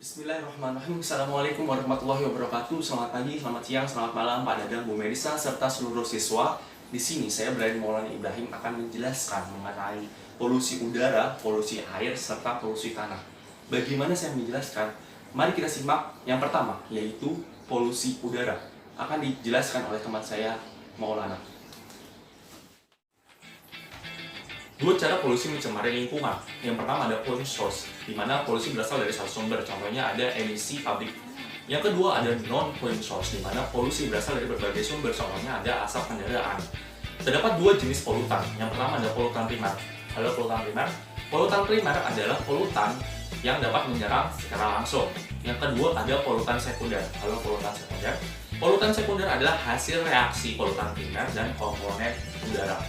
Bismillahirrahmanirrahim. Assalamualaikum warahmatullahi wabarakatuh. Selamat pagi, selamat siang, selamat malam Pak Dadang, Bu Melisa, serta seluruh siswa. Di sini saya Bryan Maulana Ibrahim akan menjelaskan mengenai polusi udara, polusi air, serta polusi tanah. Bagaimana saya menjelaskan? Mari kita simak yang pertama, yaitu polusi udara. Akan dijelaskan oleh teman saya, Maulana. Dua cara polusi mencemari lingkungan. Yang pertama ada pollution source, di mana polusi berasal dari satu sumber, contohnya ada emisi pabrik. Yang kedua ada non-pollution source, di mana polusi berasal dari berbagai sumber, contohnya ada asap kendaraan. Terdapat dua jenis polutan. Yang pertama ada polutan primer. Halo polutan primer. Polutan primer adalah polutan yang dapat menyerang secara langsung. Yang kedua ada polutan sekunder. Halo polutan sekunder. Polutan sekunder adalah hasil reaksi polutan primer dan komponen udara.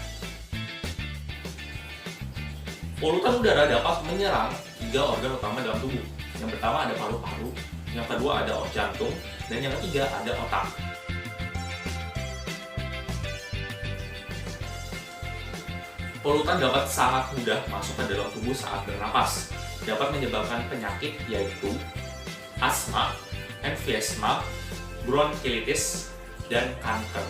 Polutan udara dapat menyerang tiga organ utama dalam tubuh. Yang pertama ada paru-paru, yang kedua ada jantung, dan yang ketiga ada otak. Polutan dapat sangat mudah masuk ke dalam tubuh saat bernapas. Dapat menyebabkan penyakit yaitu asma, emfisema, bronkiolitis, dan kanker.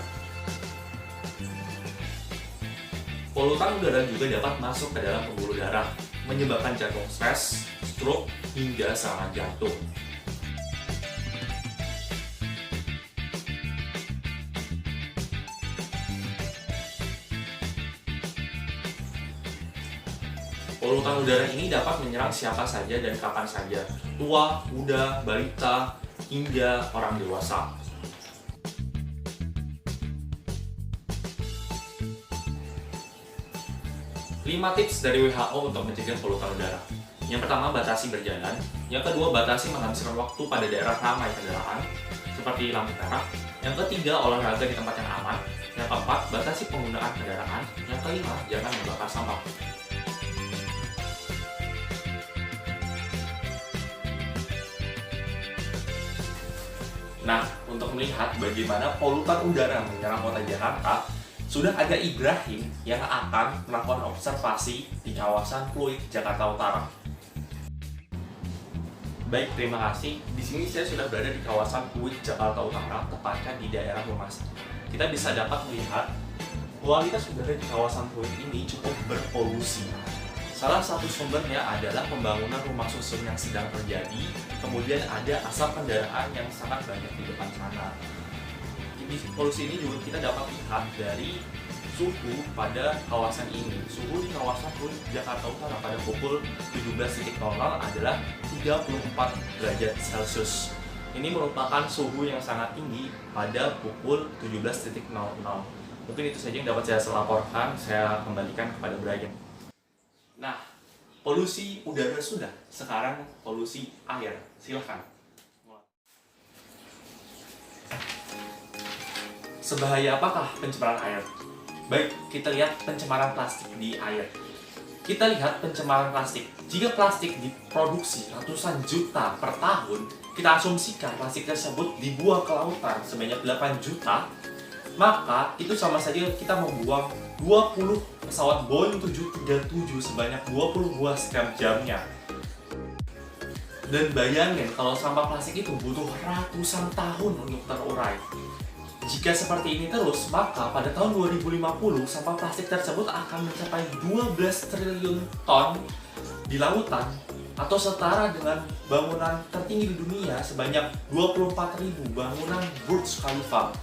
Polutan udara juga dapat masuk ke dalam pembuluh darah, menyebabkan jantung stres, stroke, hingga serangan jantung. Polutan udara ini dapat menyerang siapa saja dan kapan saja, tua, muda, balita, hingga orang dewasa. 5 tips dari WHO untuk mencegah polutan udara. Yang pertama, batasi berjalan. Yang kedua, batasi menghabiskan waktu pada daerah ramai kendaraan, seperti lampu merah. Yang ketiga, olahraga di tempat yang aman. Yang keempat, batasi penggunaan kendaraan. Yang kelima, jangan membakar sampah. Nah, untuk melihat bagaimana polutan udara menyerang kota Jakarta, sudah ada Ibrahim yang akan melakukan observasi di kawasan Pluit, Jakarta Utara. Baik, terima kasih. Di sini saya sudah berada di kawasan Pluit, Jakarta Utara, tepatnya di daerah Humas. Kita bisa dapat melihat kualitas udara di kawasan Pluit ini cukup berpolusi. Salah satu sumbernya adalah pembangunan rumah susun yang sedang terjadi, kemudian ada asap kendaraan yang sangat banyak di depan sana. Polusi ini juga kita dapat lihat dari suhu pada kawasan ini. Suhu di kawasan Pluit, Jakarta Utara pada pukul 17.00 adalah 34 derajat Celcius. Ini merupakan suhu yang sangat tinggi pada pukul 17.00. Mungkin itu saja yang dapat saya laporkan. Saya kembalikan kepada Bryan. Nah, polusi udara sudah. Sekarang polusi air. Silahkan. Sebahaya apakah pencemaran air? Baik, kita lihat pencemaran plastik di air. Kita lihat pencemaran plastik. Jika plastik diproduksi ratusan juta per tahun, kita asumsikan plastik tersebut dibuang ke lautan sebanyak 8 juta, maka itu sama saja kita membuang 20 pesawat Boeing 737 sebanyak 20 buah setiap jamnya. Dan bayangin kalau sampah plastik itu butuh ratusan tahun untuk terurai. Jika seperti ini terus, maka pada tahun 2050 sampah plastik tersebut akan mencapai 12 triliun ton di lautan atau setara dengan bangunan tertinggi di dunia sebanyak 24.000 bangunan Burj Khalifa.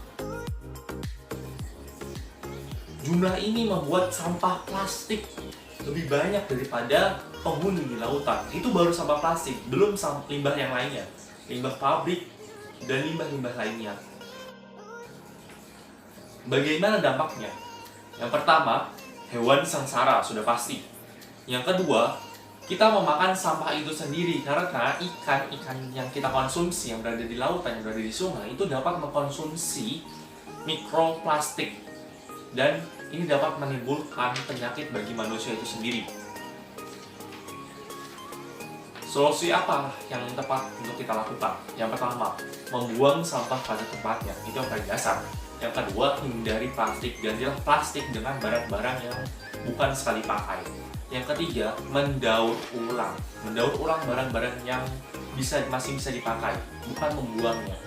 Jumlah ini membuat sampah plastik lebih banyak daripada penghuni di lautan. Itu baru sampah plastik, belum limbah yang lainnya, limbah pabrik dan limbah-limbah lainnya. Bagaimana dampaknya? Yang pertama, hewan sengsara sudah pasti. Yang kedua, kita memakan sampah itu sendiri karena ikan-ikan yang kita konsumsi yang berada di lautan, yang berada di sungai itu dapat mengkonsumsi mikroplastik dan ini dapat menimbulkan penyakit bagi manusia itu sendiri. Solusi apa yang tepat untuk kita lakukan? Yang pertama, membuang sampah pada tempatnya. Itu yang paling dasar. Yang kedua, hindari plastik. Gantilah plastik dengan barang-barang yang bukan sekali pakai. Yang ketiga, mendaur ulang. Mendaur ulang barang-barang yang masih bisa dipakai, bukan membuangnya.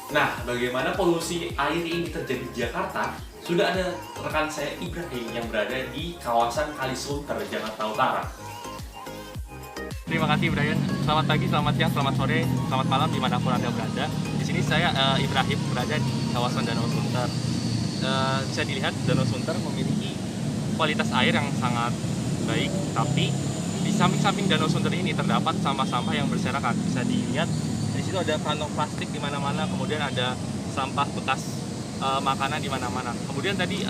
Nah, bagaimana polusi air ini terjadi di Jakarta? Sudah ada rekan saya Ibrahim yang berada di kawasan Kalisunter, Jakarta Utara. Terima kasih Brian. Selamat pagi, selamat siang, selamat sore, selamat malam dimanapun Anda berada. Di sini saya Ibrahim berada di kawasan Danau Sunter. Bisa dilihat Danau Sunter memiliki kualitas air yang sangat baik, tapi di samping-samping Danau Sunter ini terdapat sampah-sampah yang berserakan. Bisa dilihat di situ ada kantong plastik di mana-mana, kemudian ada sampah bekas makanan di mana-mana. Kemudian tadi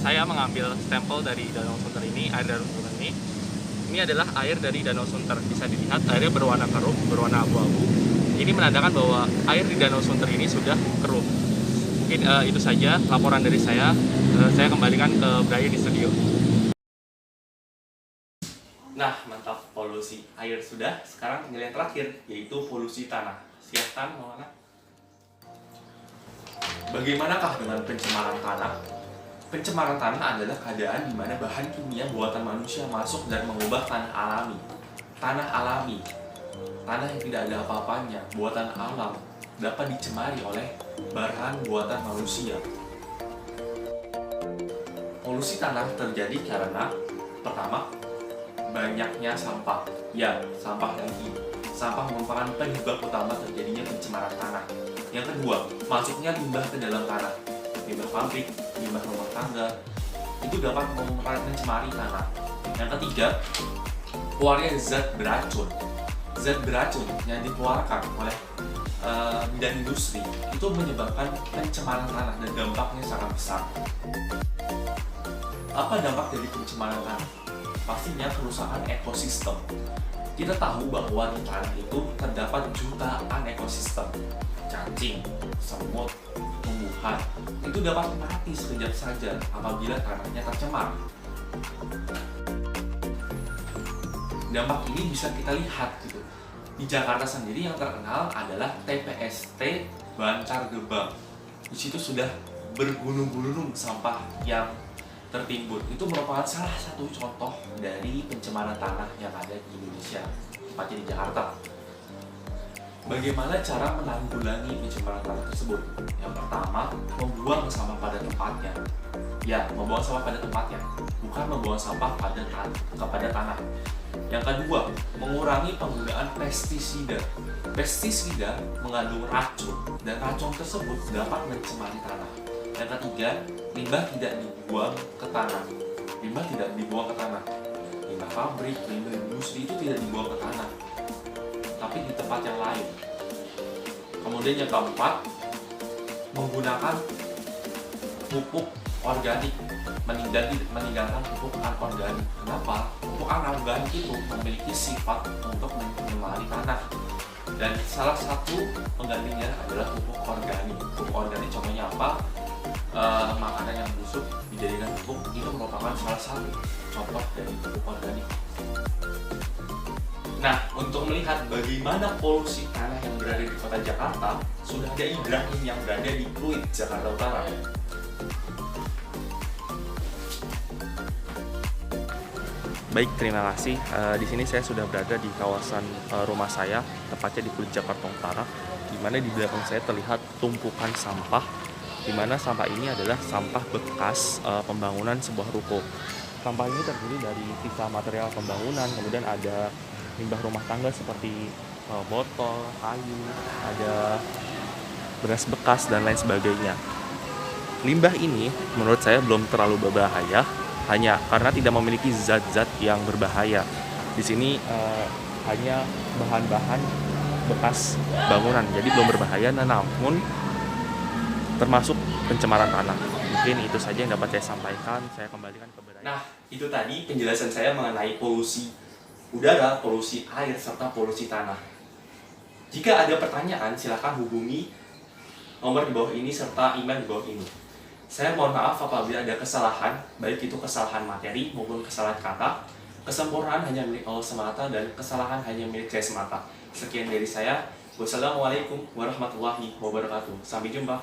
saya mengambil stempel dari Danau Sunter ini, air Danau Sunter ini. Ini adalah air dari Danau Sunter. Bisa dilihat airnya berwarna keruh, berwarna abu-abu. Ini menandakan bahwa air di Danau Sunter ini sudah keruh. Mungkin itu saja laporan dari saya. Saya kembalikan ke Brian di studio. Nah, mantap, polusi air sudah. Sekarang tinggal yang terakhir, yaitu polusi tanah. Silahkan, Maulana. Bagaimanakah dengan pencemaran tanah? Pencemaran tanah adalah keadaan di mana bahan kimia buatan manusia masuk dan mengubah tanah alami. Tanah alami, tanah yang tidak ada apa-apanya, buatan alam, dapat dicemari oleh bahan buatan manusia. Polusi tanah terjadi karena pertama, banyaknya sampah. Ya, sampah lagi. Sampah merupakan penyebab utama terjadinya pencemaran tanah. Yang kedua, masuknya limbah ke dalam tanah. Limbah pabrik, limbah rumah tangga, itu dapat mencemari tanah. Yang ketiga, keluarnya zat beracun. Zat beracun yang dikeluarkan oleh bidang industri itu menyebabkan pencemaran tanah dan dampaknya sangat besar. Apa dampak dari pencemaran tanah? Pastinya kerusakan ekosistem. Kita tahu bahwa di tanah itu terdapat jutaan ekosistem. Cacing, semut, tumbuhan, itu dapat mati sekejap saja apabila tanahnya tercemar. Dampak ini bisa kita lihat gitu. Di Jakarta sendiri yang terkenal adalah TPST Bantar Gebang. Di situ sudah bergunung-gunung sampah yang tertimbun. Itu merupakan salah satu contoh dari pencemaran tanah yang ada di Indonesia, tepatnya di Jakarta. Bagaimana cara menanggulangi pencemaran tanah tersebut? Yang pertama, membuang sampah pada tempatnya. Ya, membuang sampah pada tempatnya, bukan membuang sampah kepada tanah. Yang kedua, mengurangi penggunaan pestisida. Pestisida mengandung racun, dan racun tersebut dapat mencemari tanah. Yang ketiga, limbah tidak dibuang ke tanah. Limbah tidak dibuang ke tanah. Limbah pabrik, limbah industri itu tidak dibuang ke tanah, tapi di tempat yang lain. Kemudian yang keempat, menggunakan pupuk organik, meninggalkan pupuk anorganik. Kenapa? Pupuk anorganik itu memiliki sifat untuk mencemari tanah, dan salah satu penggantinya adalah pupuk organik. Pupuk organik contohnya apa? Makanan yang busuk dijadikan pupuk, itu merupakan salah satu contoh dari pupuk organik. Nah, untuk melihat bagaimana polusi tanah yang berada di kota Jakarta, sudah ada Ibrahim yang berada di Pluit, Jakarta Utara. Baik, terima kasih. Di sini saya sudah berada di kawasan rumah saya, tepatnya di Pluit, Jakarta Utara, di mana di belakang saya terlihat tumpukan sampah, di mana sampah ini adalah sampah bekas pembangunan sebuah ruko. Sampah ini terdiri dari sisa material pembangunan, kemudian ada limbah rumah tangga seperti botol, kayu, ada beras bekas, dan lain sebagainya. Limbah ini menurut saya belum terlalu berbahaya, hanya karena tidak memiliki zat-zat yang berbahaya. Di sini hanya bahan-bahan bekas bangunan, jadi belum berbahaya, namun termasuk pencemaran tanah. Mungkin itu saja yang dapat saya sampaikan. Saya kembalikan ke Brian. Nah, itu tadi penjelasan saya mengenai polusi udara, polusi air, serta polusi tanah. Jika ada pertanyaan, silakan hubungi nomor di bawah ini serta email di bawah ini. Saya mohon maaf apabila ada kesalahan, baik itu kesalahan materi maupun kesalahan kata. Kesempurnaan hanya milik Allah semata dan kesalahan hanya milik saya semata. Sekian dari saya. Wassalamualaikum warahmatullahi wabarakatuh. Sampai jumpa.